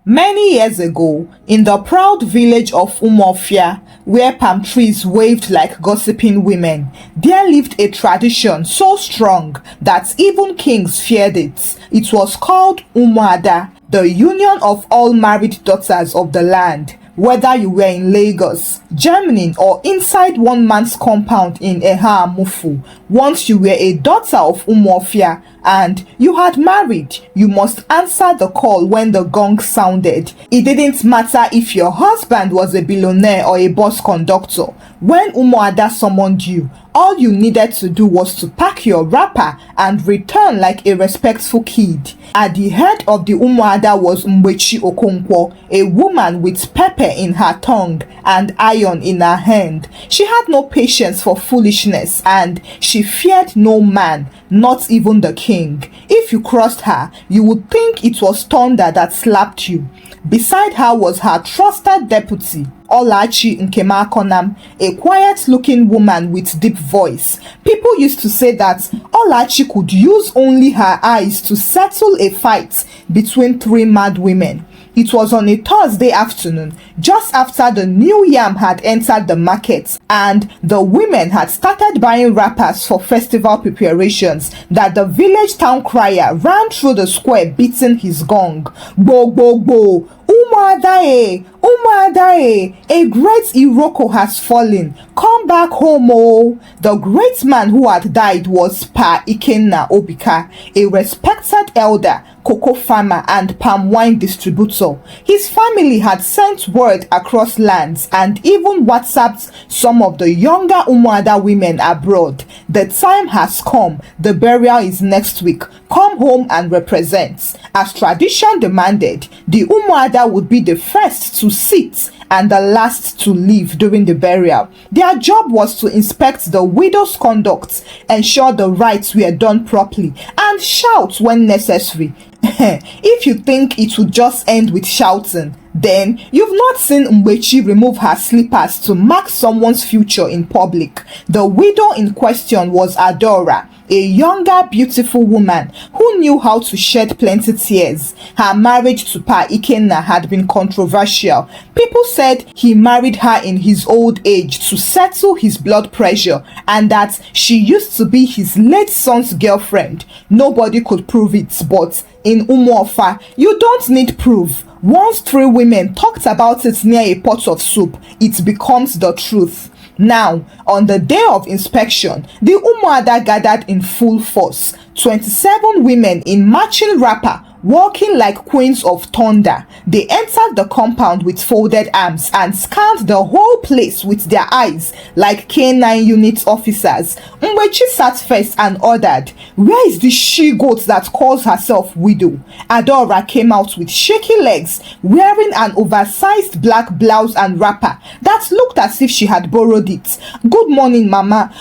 Many years ago, in the proud village of Umuofia, where palm trees waved like gossiping women, there lived a tradition so strong that even kings feared it. It was called Umuada, the union of all married daughters of the land. Whether you were in Lagos, Germany, or inside one man's compound in Eha-Amufu, once you were a daughter of Umuofia and you had married, you must answer the call when the gong sounded. It didn't matter if your husband was a billionaire or a bus conductor. When Umuada summoned you, all you needed to do was to pack your wrapper and return like a respectful kid. At the head of the Umuada was Mbechi Okonkwo, a woman with pepper in her tongue and iron in her hand. She had no patience for foolishness and she feared no man, not even the king. If you crossed her, you would think it was thunder that slapped you. Beside her was her trusted deputy, Olachi Nkemakonam, a quiet-looking woman with deep voice. People used to say that Olachi could use only her eyes to settle a fight between three mad women. It was on a Thursday afternoon, just after the new yam had entered the market and the women had started buying wrappers for festival preparations, that the village town crier ran through the square beating his gong. Bo, bo, bo! Umuada, Umuada, a great Iroko has fallen. Come back home, oh. The great man who had died was Pa Ikenna Obika, a respected elder, cocoa farmer and palm wine distributor. His family had sent word across lands and even WhatsApped some of the younger Umuada women abroad. The time has come. The burial is next week. Come home and represent. As tradition demanded, the Umuada would be the first to sit and the last to leave during the burial. Their job was to inspect the widow's conduct, ensure the rites were done properly, and shout when necessary. If you think it would just end with shouting, then you've not seen Mbechi remove her slippers to mark someone's future in public. The widow in question was Adora, a younger, beautiful woman who knew how to shed plenty tears. Her marriage to Pa Ikenna had been controversial. People said he married her in his old age to settle his blood pressure and that she used to be his late son's girlfriend. Nobody could prove it, but in Umuofa, you don't need proof. Once three women talked about it near a pot of soup, it becomes the truth. Now, on the day of inspection, the Umuada gathered in full force. 27 women in matching wrapper, walking like queens of thunder. They entered the compound with folded arms and scanned the whole place with their eyes like K9 unit officers. Mbechi sat first and ordered, "Where is the she-goat that calls herself widow?" Adora came out with shaky legs, wearing an oversized black blouse and wrapper that looked as if she had borrowed it. "Good morning, Mama."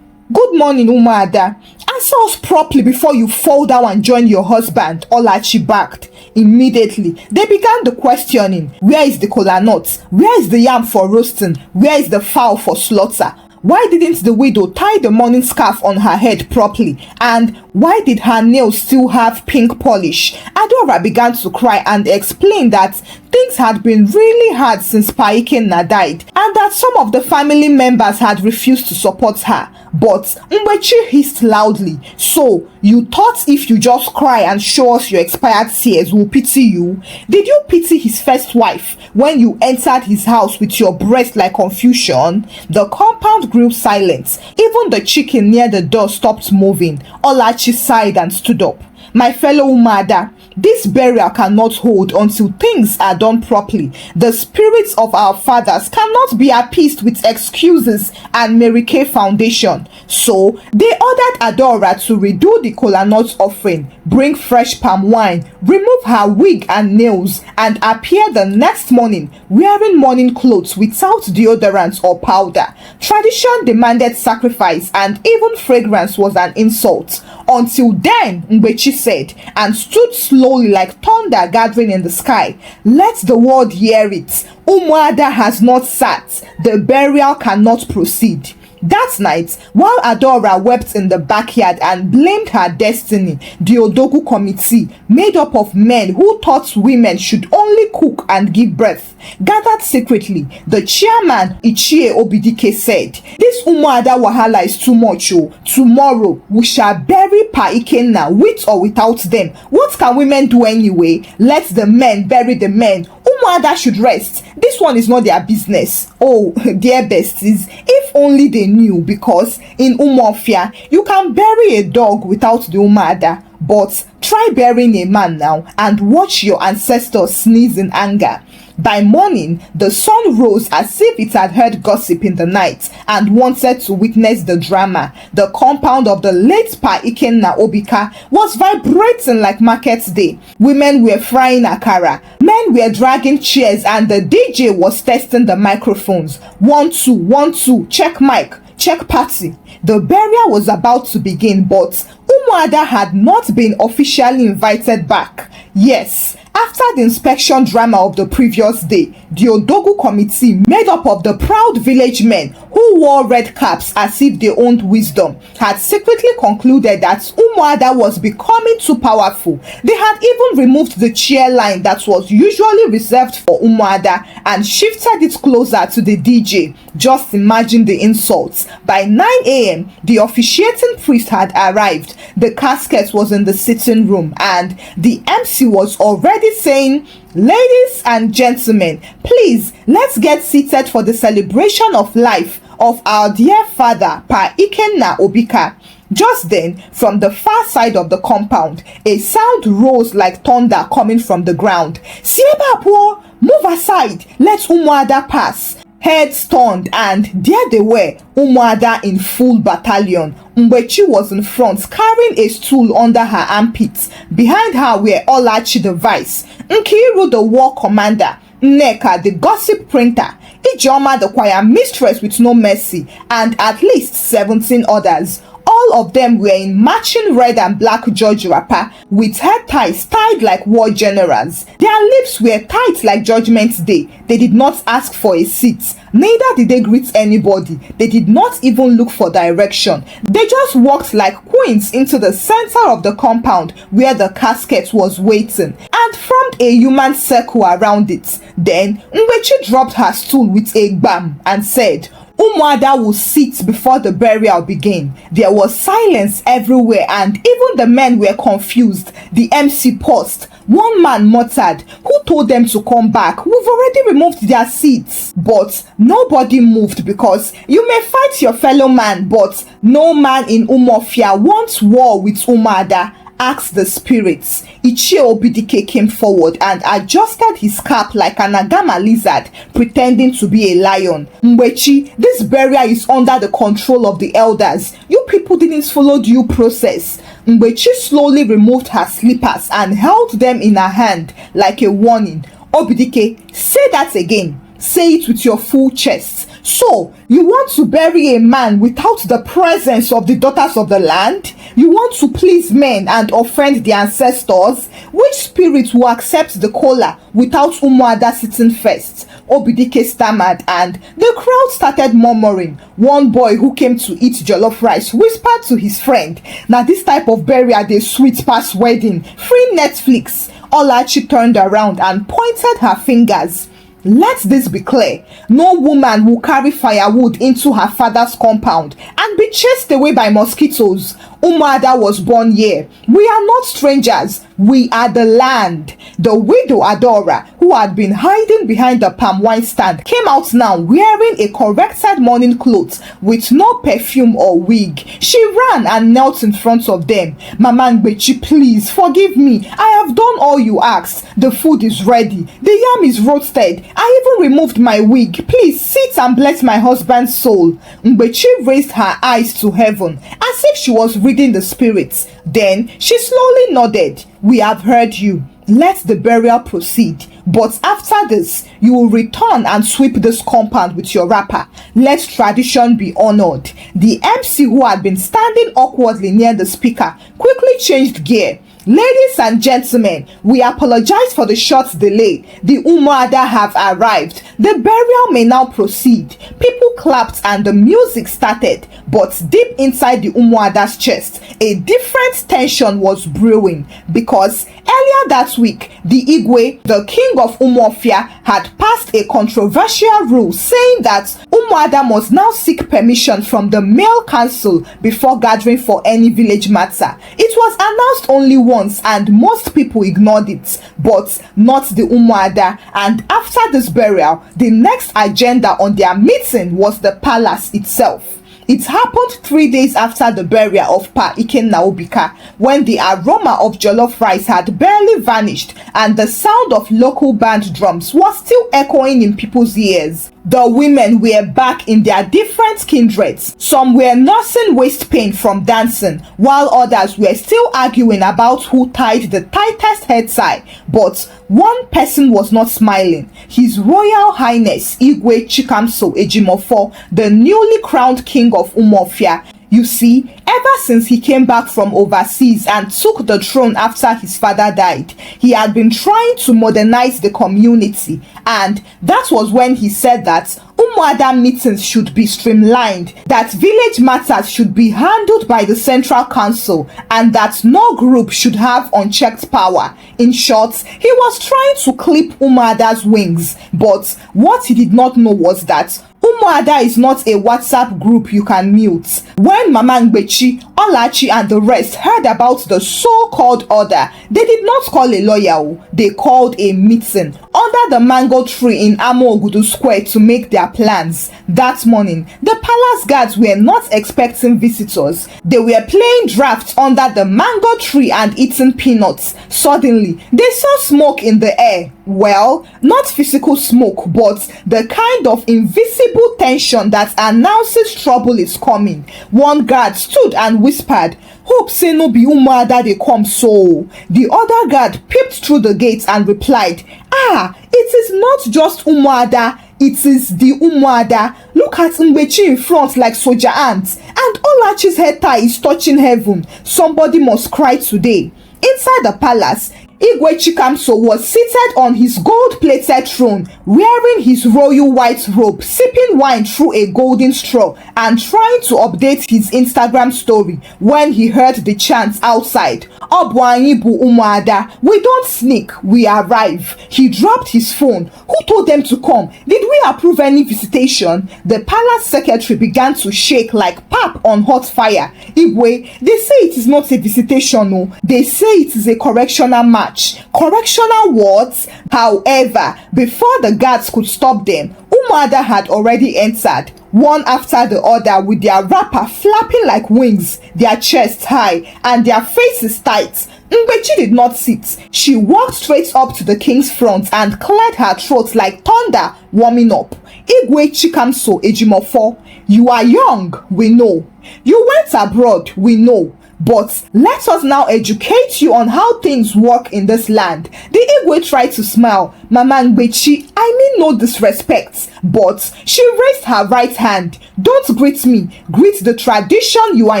"Good morning, Umuada. Answer us properly before you fall down and join your husband," Olachi barked. Immediately, they began the questioning. Where is the kola nut? Where is the yam for roasting? Where is the fowl for slaughter? Why didn't the widow tie the mourning scarf on her head properly? And why did her nails still have pink polish? Adora began to cry and explained that things had been really hard since Pa Ikenna died and that some of the family members had refused to support her. But Mbechi hissed loudly. "So, you thought if you just cry and show us your expired tears, we'll pity you? Did you pity his first wife when you entered his house with your breast like Confucian?" The compound grew silent. Even the chicken near the door stopped moving. Olachi sighed and stood up. "My fellow Umuada, this burial cannot hold until things are done properly. The spirits of our fathers cannot be appeased with excuses and Mary Kay foundation." So they ordered Adora to redo the kola nut offering, bring fresh palm wine, remove her wig and nails, and appear the next morning wearing morning clothes without deodorant or powder. Tradition demanded sacrifice and even fragrance was an insult. Until then, Mbechi said, and stood slowly like thunder gathering in the sky. "Let the world hear it. Umuada has not sat. The burial cannot proceed." That night, while Adora wept in the backyard and blamed her destiny, the Odogu committee, made up of men who thought women should only cook and give birth, gathered secretly. The chairman, Ichie Obidike, said, "This Umuada wahala is too much. Oh. Tomorrow, we shall bury Pa Ikenna with or without them. What can women do anyway? Let the men bury the men. Umuada should rest. This one is not their business." Oh, dear besties, if only they knew, because in Umuofia, you can bury a dog without the Umuada. But try burying a man now and watch your ancestors sneeze in anger. By morning, the sun rose as if it had heard gossip in the night and wanted to witness the drama. The compound of the late Pa Ikenna Obika was vibrating like market day. Women were frying akara, men were dragging chairs, and the DJ was testing the microphones. 1 2 1 2, check mic, check party. The burial was about to begin, but Umuada had not been officially invited back. Yes, after the inspection drama of the previous day, the Odogu committee, made up of the proud village men who wore red caps as if they owned wisdom, had secretly concluded that Umuada was becoming too powerful. They had even removed the chair line that was usually reserved for Umuada and shifted it closer to the DJ. Just imagine the insults. By 9 a.m., the officiating priest had arrived. The casket was in the sitting room, and the MC was already saying, "Ladies and gentlemen, please, let's get seated for the celebration of life of our dear father, Pa Ikenna Obika." Just then, from the far side of the compound, a sound rose like thunder coming from the ground. "Siebapo, move aside, let Umuada pass." Heads turned, and there they were, Umuada in full battalion. Mbechi was in front, carrying a stool under her armpits. Behind her were Olachi the vice, Nkiru the war commander, Nneka the gossip printer, Ijeoma the choir mistress with no mercy, and at least 17 others. All of them were in matching red and black George wrapper with head ties tied like war generals. Their lips were tight like Judgment Day. They did not ask for a seat. Neither did they greet anybody. They did not even look for direction. They just walked like queens into the center of the compound where the casket was waiting and formed a human circle around it. Then Mbechi dropped her stool with a bam and said, "Umuada will sit before the burial began." There was silence everywhere, and even the men were confused. The MC paused. One man muttered, "Who told them to come back? We've already removed their seats." But nobody moved, because you may fight your fellow man, but no man in Umuofia wants war with Umuada. Asked the spirits. Ichie Obidike came forward and adjusted his cap like an agama lizard, pretending to be a lion. "Mbechi, this burial is under the control of the elders. You people didn't follow due process." Mbechi slowly removed her slippers and held them in her hand like a warning. "Obidike, say that again. Say it with your full chest. So, you want to bury a man without the presence of the daughters of the land? You want to please men and offend the ancestors? Which spirit will accept the kola without Umuada sitting first?" Obidike stammered, and the crowd started murmuring. One boy who came to eat jollof rice whispered to his friend, "Now this type of burial dey sweet pass wedding. Free Netflix." Olachi turned around and pointed her fingers. "Let this be clear. No woman will carry firewood into her father's compound and be chased away by mosquitoes. Umuada was born here. We are not strangers. We are the land." The widow Adora, who had been hiding behind the palm wine stand, came out now wearing a corrected morning clothes with no perfume or wig. She ran and knelt in front of them. "Mama Mbechi, please forgive me. I have done all you asked. The food is ready. The yam is roasted. I even removed my wig. Please sit and bless my husband's soul." Mbechi raised her eyes to heaven as if she was reading the spirits. Then she slowly nodded. "We have heard you. Let the burial proceed. But after this, you will return and sweep this compound with your wrapper. Let tradition be honored." The MC, who had been standing awkwardly near the speaker, quickly changed gear. Ladies and gentlemen, we apologize for the short delay. The Umuada have arrived. The burial may now proceed. People clapped and the music started, but deep inside the Umuada's chest, a different tension was brewing, because earlier that week, the Igwe, the king of Umuofia, had passed a controversial rule saying that Umuada must now seek permission from the male council before gathering for any village matter. It was announced only once and most people ignored it, but not the Umuada. And after this burial, the next agenda on their meeting was the palace itself. It happened 3 days after the burial of Pa Ikenna Obika, when the aroma of jollof rice had barely vanished and the sound of local band drums was still echoing in people's ears. The women were back in their different kindreds. Some were nursing waist pain from dancing, while others were still arguing about who tied the tightest head tie. But one person was not smiling. His Royal Highness Igwe Chikamso Ejimofo, the newly crowned king of Umuofia. You see, ever since he came back from overseas and took the throne after his father died, he had been trying to modernize the community, and that was when he said that Umuada meetings should be streamlined, that village matters should be handled by the central council, and that no group should have unchecked power. In short, he was trying to clip Umuada's wings, but what he did not know was that Umuada is not a WhatsApp group you can mute. When Mama Ngbechi, Olachi and the rest heard about the so-called order, they did not call a lawyer, they called a meeting under the mango tree in Amogudu Square to make their plans. That morning, the palace guards were not expecting visitors. They were playing drafts under the mango tree and eating peanuts. Suddenly, they saw smoke in the air. Well, not physical smoke, but the kind of invisible tension that announces trouble is coming. One guard stood and whispered, "Hope say no be Umuada they come so." The other guard peeped through the gate and replied, "Ah, it is not just Umuada, it is the Umuada. Look at Ngbechi in front like soldier ants, and Olachi's head tie is touching heaven. Somebody must cry today." Inside the palace, Igwe Chikamso was seated on his gold-plated throne, wearing his royal white robe, sipping wine through a golden straw, and trying to update his Instagram story when he heard the chants outside. "Obuanyibu Umuada, we don't sneak, we arrive." He dropped his phone. Who told them to come? Did we approve any visitation? The palace secretary began to shake like pap on hot fire. "Igwe, they say it is not a visitation, no. They say it is a correctional match." Correctional words. However, before the guards could stop them, Umuada had already entered, one after the other, with their wrapper flapping like wings, their chests high, and their faces tight. Ngbechi did not sit. She walked straight up to the king's front and cleared her throat like thunder warming up. "Igwe Chikamso Ejimofo, you are young, we know. You went abroad, we know. But let us now educate you on how things work in this land." The Igwe tried to smile. "Mama Ngbechi, I mean no disrespect." But she raised her right hand. "Don't greet me, greet the tradition you are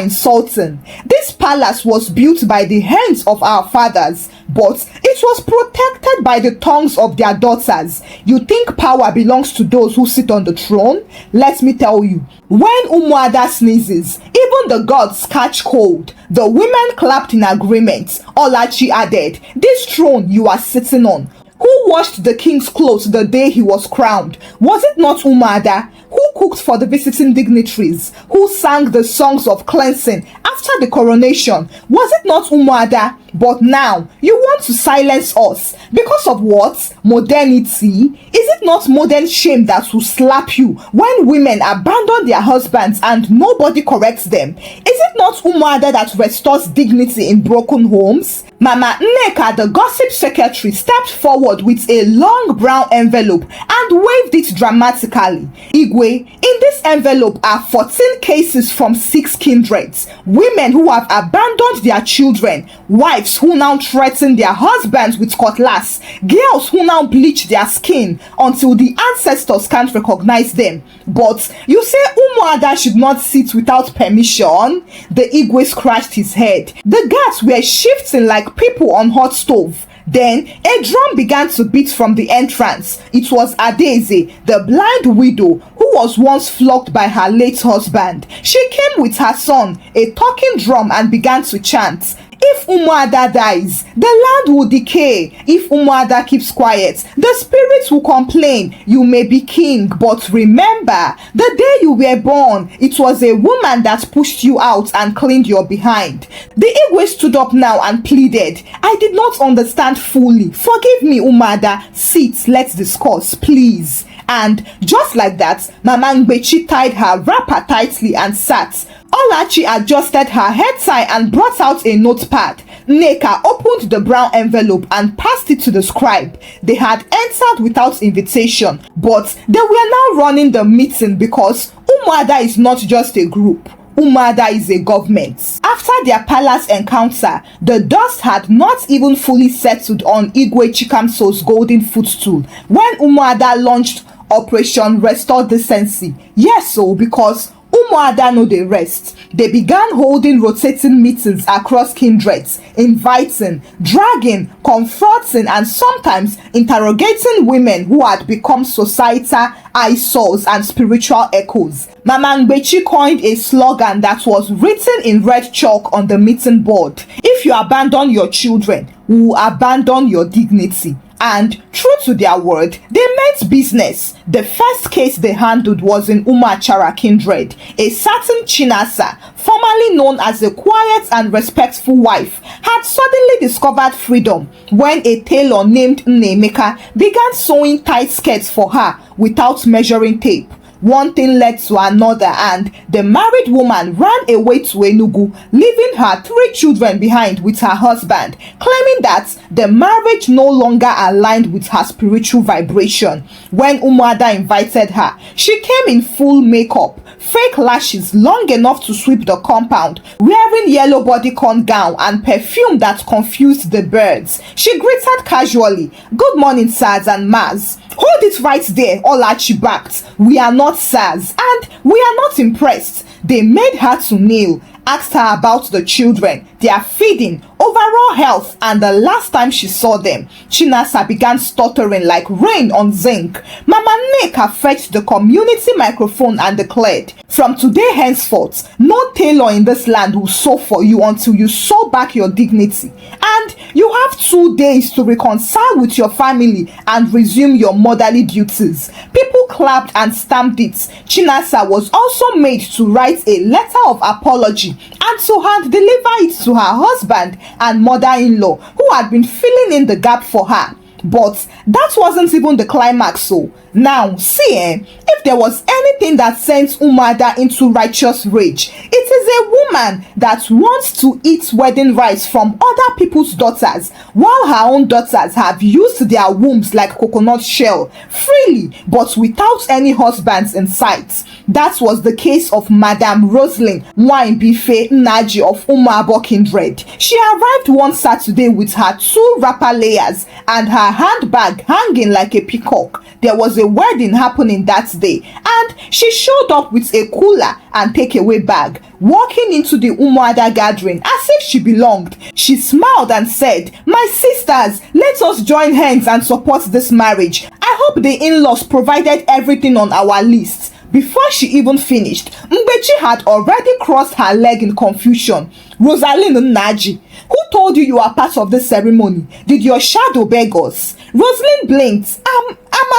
insulting. This palace was built by the hands of our fathers, but it was protected by the tongues of their daughters. You think power belongs to those who sit on the throne? Let me tell you, when Umuada sneezes, even the gods catch cold." The women clapped in agreement. Olachi added, "This throne you are sitting on, who washed the king's clothes the day he was crowned? Was it not Umuada? Who cooked for the visiting dignitaries? Who sang the songs of cleansing after the coronation? Was it not Umuada? But now, you want to silence us. Because of what? Modernity? Is it not modern shame that will slap you when women abandon their husbands and nobody corrects them? Is it not Umuada that restores dignity in broken homes? Mama Nneka, the gossip secretary, stepped forward with a long brown envelope and waved it dramatically. "Igwe, in this envelope are 14 cases from 6 kindreds. Women who have abandoned their children, wives who now threaten their husbands with cutlass, girls who now bleach their skin until the ancestors can't recognize them. But you say Umuada should not sit without permission?" The Igwe scratched his head. The guards were shifting like like people on hot stove. Then a drum began to beat from the entrance. It was Adaeze, the blind widow who was once flogged by her late husband. She came with her son, a talking drum, and began to chant. If Umuada dies, the land will decay. If Umuada keeps quiet, the spirits will complain. You may be king, but remember, the day you were born, it was a woman that pushed you out and cleaned your behind. The Igwe stood up now and pleaded. I did not understand fully. Forgive me, Umuada. Sit, let's discuss, please. And just like that, Mama Ngbechi tied her wrapper tightly and sat. Olachi adjusted her head tie and brought out a notepad. Nneka opened the brown envelope and passed it to the scribe. They had entered without invitation, but they were now running the meeting because Umuada is not just a group. Umuada is a government. After their palace encounter, the dust had not even fully settled on Igwe Chikamso's golden footstool when Umuada launched Operation Restore Decency. Yes, so because Umuada know the rest. They began holding rotating meetings across kindreds, inviting, dragging, confronting, and sometimes interrogating women who had become societal eyesores and spiritual echoes. Mama Ngbechi coined a slogan that was written in red chalk on the meeting board. If you abandon your children, we will abandon your dignity. And true to their word, they meant business. The first case they handled was in Umuachara kindred. A certain Chinasa, formerly known as a quiet and respectful wife, had suddenly discovered freedom when a tailor named Nnemeka began sewing tight skirts for her without measuring tape. One thing led to another, and the married woman ran away to Enugu, leaving her 3 children behind with her husband, claiming that the marriage no longer aligned with her spiritual vibration. When Umuada invited her, she came in full makeup, fake lashes long enough to sweep the compound, wearing yellow bodycon gown and perfume that confused the birds. She greeted casually, "Good morning, sirs and mas." "Hold it right there," Olachi backed. "We are not sirs, and we are not impressed." They made her to kneel, asked her about the children, their feeding, overall health, and the last time she saw them. Chinasa began stuttering like rain on zinc. Mama Nneka fetched the community microphone and declared, "From today henceforth, no tailor in this land will sew for you until you sew back your dignity. And you have 2 days to reconcile with your family and resume your motherly duties." People clapped and stamped it. Chinasa was also made to write a letter of apology and to hand deliver it to her husband and mother-in-law, who had been filling in the gap for her. But that wasn't even the climax. So now see, if there was anything that sends Umuada into righteous rage, it is a woman that wants to eat wedding rice from other people's daughters, while her own daughters have used their wombs like coconut shell freely but without any husbands in sight. That was the case of Madame Roselyn Nwaibife Nnaji of Umuabo kindred. She arrived one Saturday with her 2 wrapper layers and her handbag hanging like a peacock. There was a wedding happening that day, and she showed up with a cooler and takeaway bag, walking into the Umuada gathering as if she belonged. She smiled and said, "My sisters, let us join hands and support this marriage. I hope the in-laws provided everything on our list." Before she even finished, Ngbechi had already crossed her leg in confusion. "Rosalind Nnaji, who told you are part of this ceremony? Did your shadow beg us?" Rosalind blinked. I'm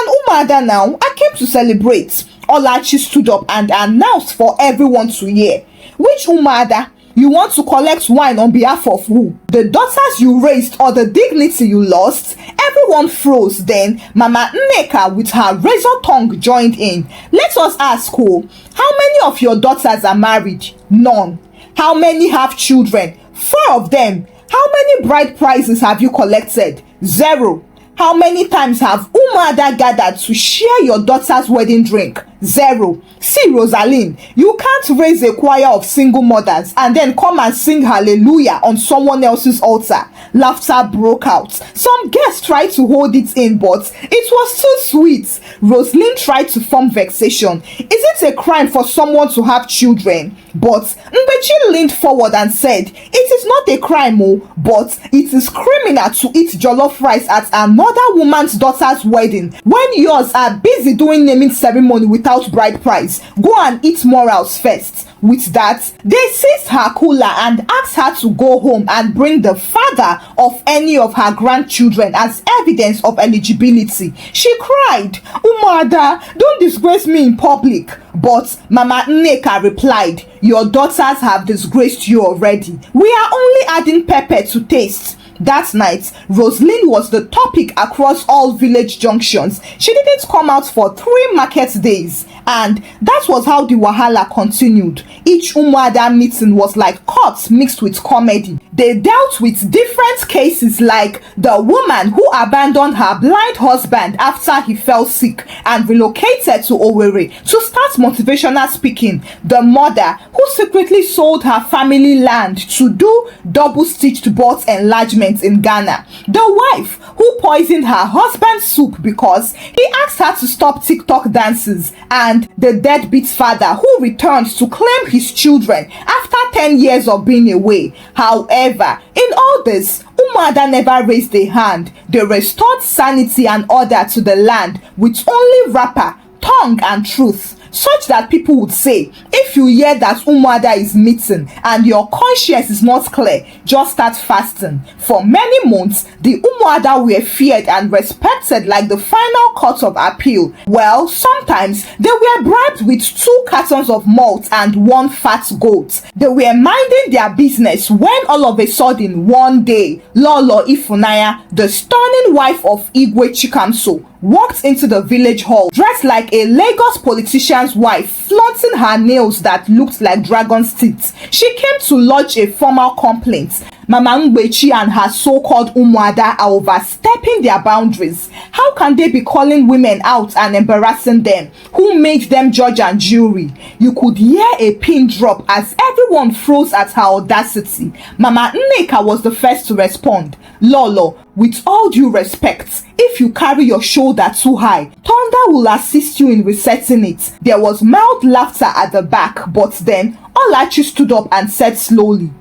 an Umuada now. I came to celebrate." Olachi stood up and announced for everyone to hear. "Which Umuada? You want to collect wine on behalf of who? The daughters you raised or the dignity you lost?" Everyone froze. Then Mama Nneka with her razor tongue joined in. "Let us ask who. How many of your daughters are married?" "None." "How many have children?" "4 of them." "How many bride prizes have you collected?" "0." "How many times have Umuada gathered to share your daughter's wedding drink? Zero. See, Rosalind, you can't raise a choir of single mothers and then come and sing hallelujah on someone else's altar. Laughter broke out. Some guests tried to hold it in, but it was too sweet. Rosalind tried to form vexation. Is it a crime for someone to have children? But Mbechi leaned forward and said, it is not a crime, but it is criminal to eat jollof rice at another woman's daughter's wedding when yours are busy doing naming ceremony without bride price. Go and eat morals first. With that, they seized her cooler and asked her to go home and bring the father of any of her grandchildren as evidence of eligibility. She cried, Umuada, don't disgrace me in public. But Mama Nneka replied, your daughters have disgraced you already. We are only adding pepper to taste. That night, Rosalind was the topic across all village junctions. She didn't come out for 3 market days. And that was how the wahala continued. Each Umuada meeting was like courts mixed with comedy. They dealt with different cases, like the woman who abandoned her blind husband after he fell sick and relocated to Owerri to start motivational speaking, the mother who secretly sold her family land to do double-stitched butt enlargement in Ghana, the wife who poisoned her husband's soup because he asked her to stop TikTok dances, and the deadbeat father who returned to claim his children after 10 years of being away. However, in all this, Umuada never raised a hand. They restored sanity and order to the land with only rapper, tongue and truth, such that people would say, if you hear that Umuada is meeting and your conscience is not clear, just start fasting. For many months, the Umuada were feared and respected like the final court of appeal. Well, sometimes they were bribed with 2 cartons of malt and 1 fat goat. They were minding their business when all of a sudden one day, Lolo Ifunanya, the stunning wife of Igwe Chikamso, walked into the village hall dressed like a Lagos politician's wife, flaunting her nails that looked like dragon's teeth. She came to lodge a formal complaint. Mama Mbechi and her so-called Umuada are overstepping their boundaries. How can they be calling women out and embarrassing them? Who made them judge and jury? You could hear a pin drop as everyone froze at her audacity. Mama Nneka was the first to respond. Lolo, with all due respect, if you carry your shoulder too high, thunder will assist you in resetting it. There was mild laughter at the back, but then Olachi stood up and said slowly,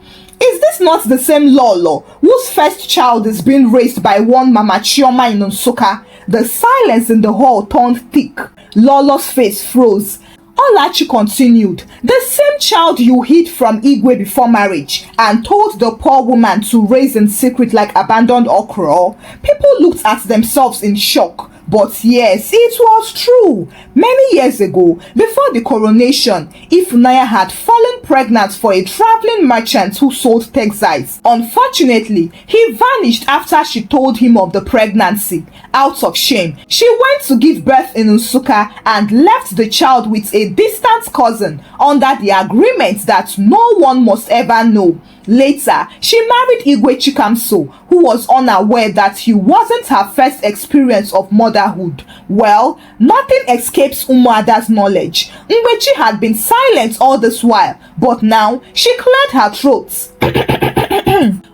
is this not the same Lolo whose first child is being raised by one Mama Chioma in Nsukka? The silence in the hall turned thick. Lolo's face froze. Olachi continued, the same child you hid from Igwe before marriage and told the poor woman to raise in secret like abandoned okra. People looked at themselves in shock. But yes, it was true. Many years ago, before the coronation, Ifunanya had fallen pregnant for a traveling merchant who sold textiles. Unfortunately, he vanished after she told him of the pregnancy. Out of shame, she went to give birth in Nsukka and left the child with a distant cousin under the agreement that no one must ever know. Later, she married Igwe Chikamso, who was unaware that he wasn't her first experience of motherhood. Well, nothing escapes Umuada's knowledge. Mbechi had been silent all this while, but now she cleared her throat.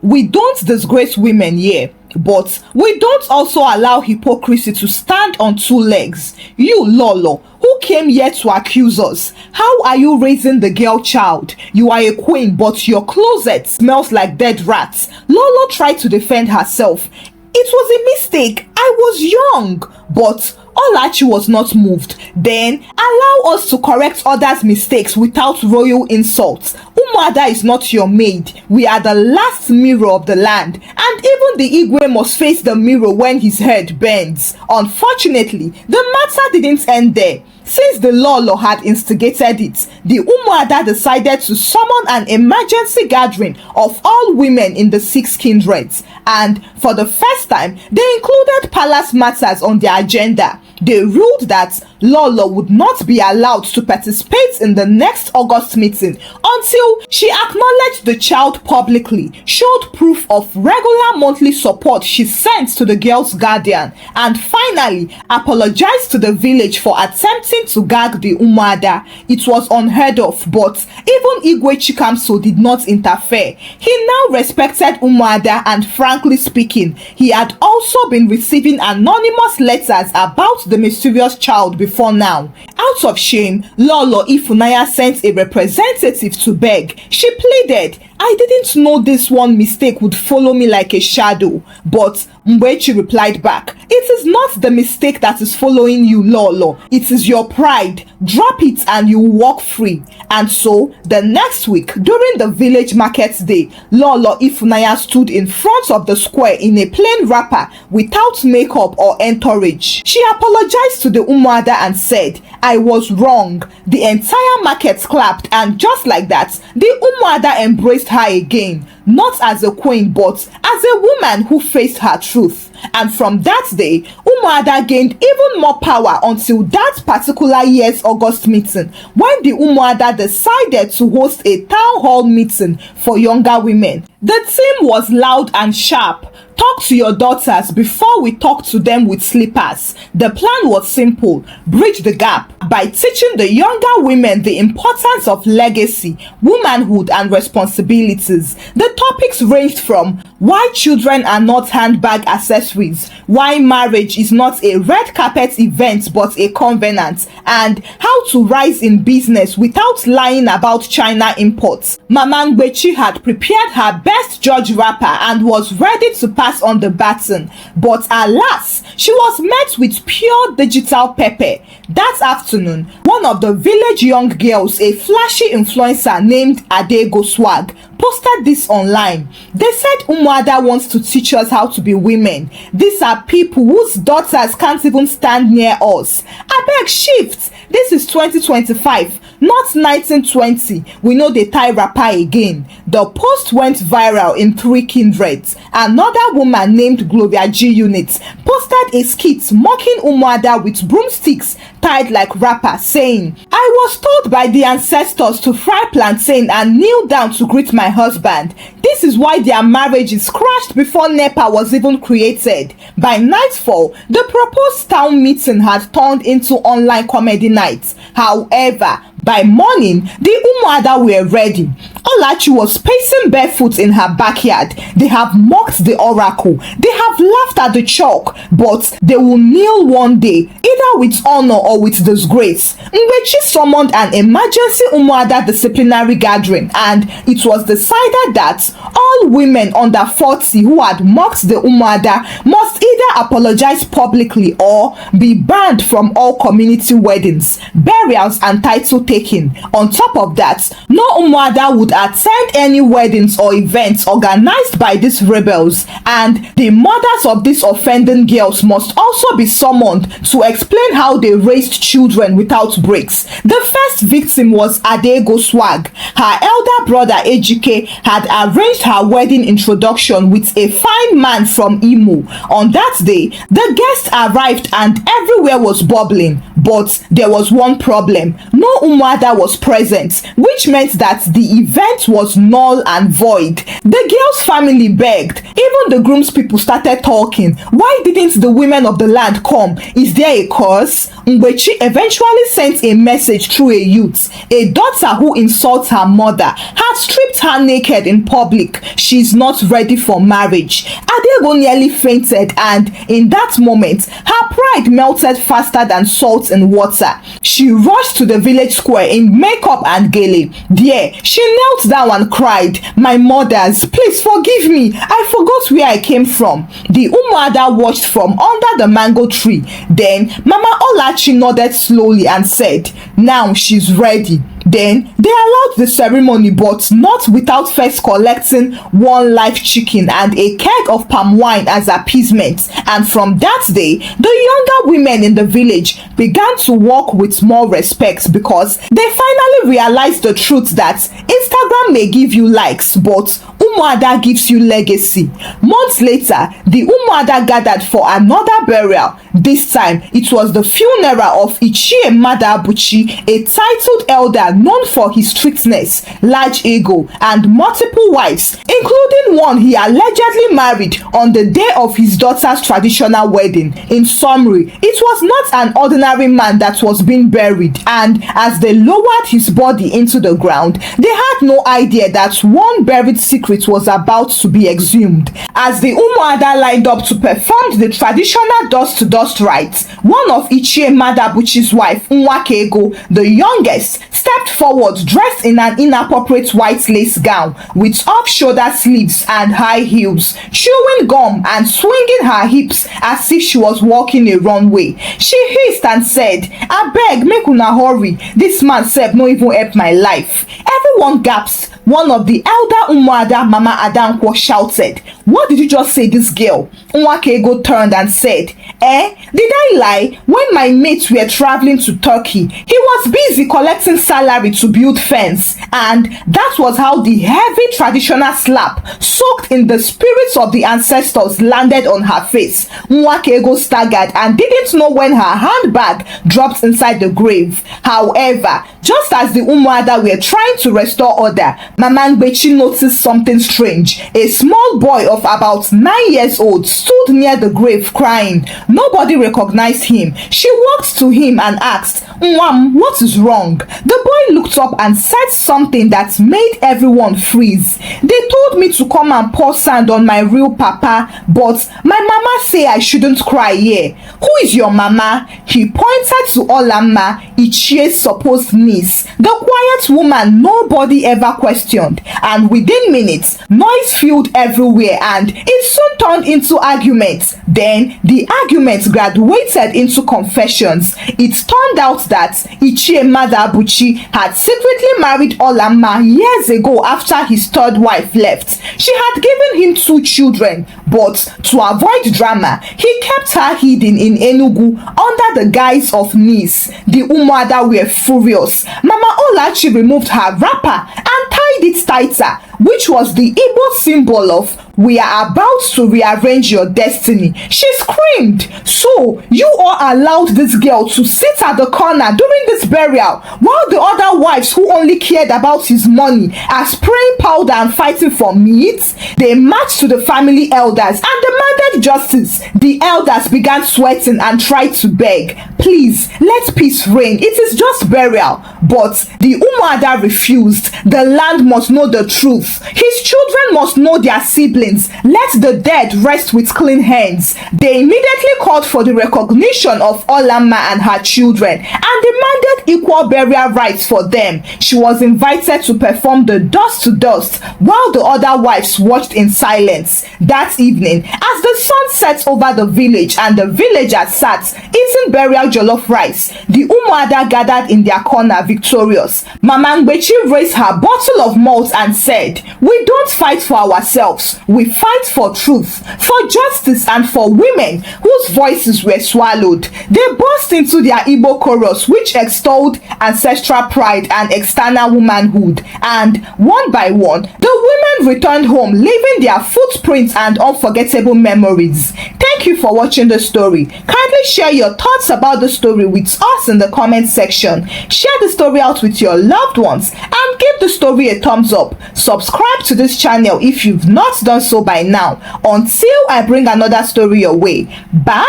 We don't disgrace women here, but we don't also allow hypocrisy to stand on 2 legs. You, Lolo, who came here to accuse us? How are you raising the girl child? You are a queen, but your closet smells like dead rats. Lolo tried to defend herself. It was a mistake. I was young. But Olachi was not moved. Then allow us to correct others' mistakes without royal insults. Umuada is not your maid. We are the last mirror of the land, and even the Igwe must face the mirror when his head bends. Unfortunately, the matter didn't end there. Since the Lolo had instigated it, the Umuada decided to summon an emergency gathering of all women in the 6 kindreds, and for the first time, they included palace matters on their agenda. They ruled that Lolo would not be allowed to participate in the next August meeting until she acknowledged the child publicly, showed proof of regular monthly support she sent to the girl's guardian, and finally apologized to the village for attempting to gag the Umuada. It was unheard of, but even Igwe Chikamso did not interfere. He now respected Umuada, and frankly speaking, he had also been receiving anonymous letters about the mysterious child before now. Out of shame, Lolo Ifunanya sent a representative to beg. She pleaded, "I didn't know this one mistake would follow me like a shadow." But Mbechi replied back, "It is not the mistake that is following you, Lolo. It is your pride. Drop it and you walk free." And so, the next week, during the village market day, Lolo Ifunanya stood in front of the square in a plain wrapper without makeup or entourage. She apologized to the Umuada and said, "I was wrong." The entire market clapped, and just like that, the Umuada embraced her again, not as a queen but as a woman who faced her truth. And from that day, Umuada gained even more power until that particular year's August meeting, when the Umuada decided to host a town hall meeting for younger women. The theme was loud and sharp. Talk to your daughters before we talk to them with slippers. The plan was simple: bridge the gap by teaching the younger women the importance of legacy, womanhood, and responsibilities. The topics ranged from why children are not handbag accessories, why marriage is not a red carpet event but a covenant, and how to rise in business without lying about China imports. Mama Mbechi had prepared her best judge rapper and was ready to pass on the baton, but alas, she was met with pure digital pepper. That afternoon, one of the village young girls, a flashy influencer named Adego Swag, posted this online. They said Umuada wants to teach us how to be women. These are people whose daughters can't even stand near us. Abeg shift. This is 2025, not 1920. We know they tie rapper again. The post went viral in 3 kindreds. Another woman named Gloria G Unit posted a skit mocking Umuada with broomsticks tied like rapper, saying, "I was told by the ancestors to fry plantain and kneel down to greet my husband. This is why their marriage is crashed before NEPA was even created." By nightfall, the proposed town meeting had turned into online comedy night. However, by morning, the Umuada were ready. Olachi was pacing barefoot in her backyard. They have mocked the oracle. They have laughed at the chalk, but they will kneel one day, either with honor or with disgrace. Mbechi summoned an emergency Umuada disciplinary gathering, and it was decided that all women under 40 who had mocked the Umuada must either apologize publicly or be banned from all community weddings, burials, and title taking. On top of that, no Umuada would attend any weddings or events organized by these rebels, and the mothers of these offending girls must also be summoned to explain how they raised children without breaks. The first victim was Adego Swag. Her elder brother Ejike had arranged her wedding introduction with a fine man from Imo. On that day, the guests arrived and everywhere was bubbling, but there was one problem: no Umuada was present, which meant that the event was null and void. The girl's family begged. Even the groom's people started talking. Why didn't the women of the land come? Is there a cause? Mbechi eventually sent a message through a youth. A daughter who insults her mother had stripped her naked in public. She's not ready for marriage. Adego nearly fainted, and in that moment, her pride melted faster than salt in water. She rushed to the village square in makeup and gele. There, she knelt down and cried, "My mothers, please forgive me. I forgot where I came from." The Umuada watched from under the mango tree. Then Mama Olachi nodded slowly and said, "Now she's ready." Then they allowed the ceremony, but not without first collecting one live chicken and a keg of palm wine as appeasement. And from that day, the younger women in the village began to walk with more respect, because they finally realized the truth that it's Instagram may give you likes, but Umuada gives you legacy. Months later, the Umuada gathered for another burial. This time, it was the funeral of Ichie Madabuchi, a titled elder known for his strictness, large ego, and multiple wives, including one he allegedly married on the day of his daughter's traditional wedding. In summary, it was not an ordinary man that was being buried, and as they lowered his body into the ground, they had no idea that one buried secret was about to be exhumed. As the Umuada lined up to perform the traditional dust-to-dust rites, one of Ichie Madabuchi's wife, Nwakego, the youngest, stepped forward dressed in an inappropriate white lace gown with off-shoulder sleeves and high heels, chewing gum and swinging her hips as if she was walking a runway. She hissed and said, "Abeg, make una hurry, this man sef no even help my life." Everyone gasped. One of the elder Umuada, Mama Adankwo, shouted, "What did you just say, this girl?" Nwakego turned and said, Did I lie? When my mates were traveling to Turkey, he was busy collecting salary to build fence, and that was how the heavy traditional slap soaked in the spirits of the ancestors landed on her face." Nwakego staggered and didn't know when her handbag dropped inside the grave. However, just as the Umuada were trying to restore order, Mama Ngbechi noticed something strange. A small boy of about 9 years old stood near the grave crying. Nobody recognized him. She walked to him and asked, "Nwam, what is wrong?" The boy looked up and said something that made everyone freeze. "They told me to come and pour sand on my real papa, but my mama say I shouldn't cry here." "Who is your mama?" He pointed to Olamma, Ichie's supposed niece, the quiet woman nobody ever questioned. And within minutes, noise filled everywhere and it soon turned into arguments. Then the arguments graduated into confessions. It turned out that Ichie Madabuchi had secretly married Olamma years ago after his third wife left. She had given him 2 children, but to avoid drama, he kept her hidden in Enugu under the guise of niece. The Umuada were furious. Mama Olachi removed her wrapper and tied it tighter, which was the Igbo symbol of "We are about to rearrange your destiny." She screamed, "So you all allowed this girl to sit at the corner during this burial while the other wives who only cared about his money are spraying powder and fighting for meat?" They marched to the family elders and demanded justice. The elders began sweating and tried to beg, "Please, let peace reign. It is just burial." But the Umuada refused. The land must know the truth. His children must know their siblings. Let the dead rest with clean hands. They immediately called for the recognition of Olamma and her children and demanded equal burial rights for them. She was invited to perform the dust to dust while the other wives watched in silence. That evening, as the sun set over the village and the villagers sat eating burial jollof rice, the Umuada gathered in their corner victorious. Mama Ngbechi raised her bottle of malt and said, "We don't fight for ourselves. We fight for truth, for justice, and for women whose voices were swallowed." They burst into their Igbo chorus, which extolled ancestral pride and external womanhood. And one by one, the women returned home, leaving their footprints and unforgettable memories. Thank you for watching the story. Kindly share your thoughts about the story with us in the comment section. Share the story out with your loved ones and give the story a thumbs up. Subscribe to this channel if you've not done so by now. Until I bring another story your way. Bye.